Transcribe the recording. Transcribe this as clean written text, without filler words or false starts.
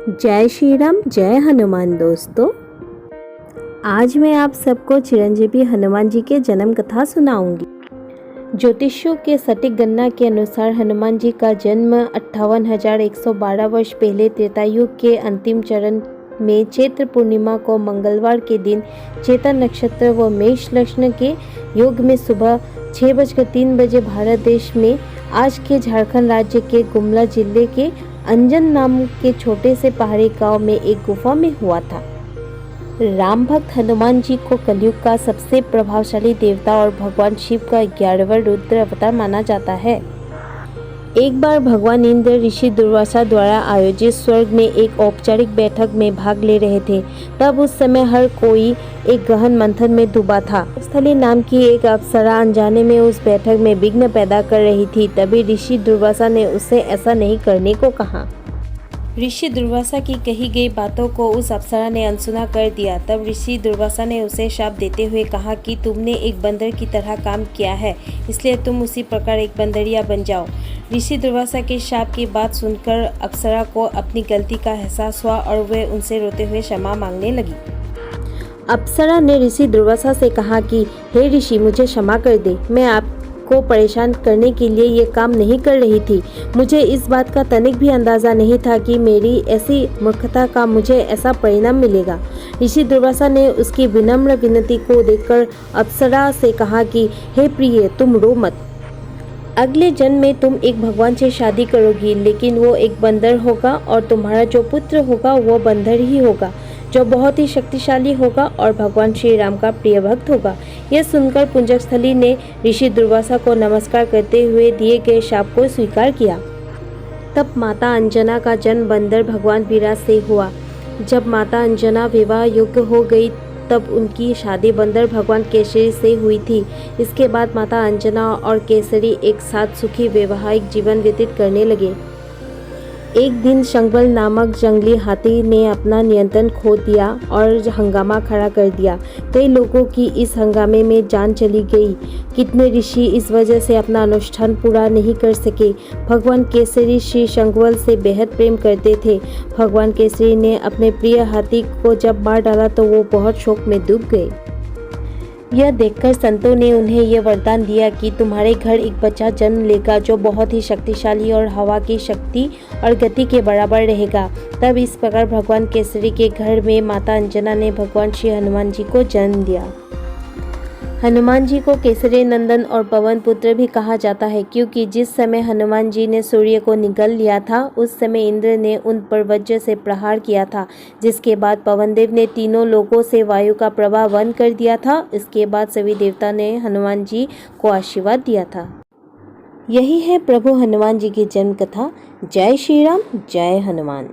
जय श्री राम, जय हनुमान। दोस्तों, आज मैं आप सबको चिरंजीवी हनुमान जी के जन्म कथा सुनाऊंगी। ज्योतिषियों के सटीक गणना के अनुसार हनुमान जी का जन्म 58,112 वर्ष पहले त्रेतायुग के अंतिम चरण में चैत्र पूर्णिमा को मंगलवार के दिन चेता नक्षत्र व मेष लग्न के योग में सुबह 6:03 भारत देश में आज के झारखंड राज्य के गुमला जिले के अंजन नाम के छोटे से पहाड़ी गांव में एक गुफा में हुआ था। राम भक्त हनुमान जी को कलयुग का सबसे प्रभावशाली देवता और भगवान शिव का 11वां रुद्र अवतार माना जाता है। एक बार भगवान इंद्र ऋषि दुर्वासा द्वारा आयोजित स्वर्ग में एक औपचारिक बैठक में भाग ले रहे थे। तब उस समय हर कोई एक गहन मंथन में डूबा था। स्थली नाम की एक अप्सरा अनजाने में उस बैठक में विघ्न पैदा कर रही थी। तभी ऋषि दुर्वासा ने उससे ऐसा नहीं करने को कहा। ऋषि दुर्वासा की कही गई बातों को उस अप्सरा ने अनसुना कर दिया। तब ऋषि दुर्वासा ने उसे शाप देते हुए कहा कि तुमने एक बंदर की तरह काम किया है, इसलिए तुम उसी प्रकार एक बंदरिया बन जाओ। ऋषि दुर्वासा के शाप की बात सुनकर अप्सरा को अपनी गलती का एहसास हुआ और वह उनसे रोते हुए क्षमा मांगने लगी। अप्सरा ने ऋषि दुर्वासा से कहा कि हे ऋषि, मुझे क्षमा कर दे। मैं आपको परेशान करने के लिए ये काम नहीं कर रही थी। मुझे इस बात का तनिक भी अंदाजा नहीं था कि मेरी ऐसी मूर्खता का मुझे ऐसा परिणाम मिलेगा। ऋषि दुर्वासा ने उसकी विनम्र विनती को देखकर अप्सरा से कहा कि हे प्रिय, तुम रो मत। अगले जन्म में तुम एक भगवान से शादी करोगी, लेकिन वो एक बंदर होगा और तुम्हारा जो पुत्र होगा वो बंदर ही होगा, जो बहुत ही शक्तिशाली होगा और भगवान श्री राम का प्रिय भक्त होगा। यह सुनकर पुंजस्थली ने ऋषि दुर्वासा को नमस्कार करते हुए दिए गए शाप को स्वीकार किया। तब माता अंजना का जन्म बंदर भगवान विराट से हुआ। जब माता अंजना विवाह योग्य हो गई तब उनकी शादी बंदर भगवान केसरी से हुई थी। इसके बाद माता अंजना और केसरी एक साथ सुखी वैवाहिक जीवन व्यतीत करने लगे। एक दिन शंबल नामक जंगली हाथी ने अपना नियंत्रण खो दिया और हंगामा खड़ा कर दिया। कई लोगों की इस हंगामे में जान चली गई। कितने ऋषि इस वजह से अपना अनुष्ठान पूरा नहीं कर सके। भगवान केसरी श्री शंबल से बेहद प्रेम करते थे। भगवान केसरी ने अपने प्रिय हाथी को जब मार डाला तो वो बहुत शोक में डूब गए। यह देखकर संतों ने उन्हें यह वरदान दिया कि तुम्हारे घर एक बच्चा जन्म लेगा जो बहुत ही शक्तिशाली और हवा की शक्ति और गति के बराबर रहेगा। तब इस प्रकार भगवान केसरी के घर में माता अंजना ने भगवान श्री हनुमान जी को जन्म दिया। हनुमान जी को केसरी नंदन और पवन पुत्र भी कहा जाता है, क्योंकि जिस समय हनुमान जी ने सूर्य को निगल लिया था उस समय इंद्र ने उन पर वज्र से प्रहार किया था, जिसके बाद पवनदेव ने तीनों लोगों से वायु का प्रवाह बंद कर दिया था। इसके बाद सभी देवता ने हनुमान जी को आशीर्वाद दिया था। यही है प्रभु हनुमान जी की जन्म कथा। जय श्री राम, जय हनुमान।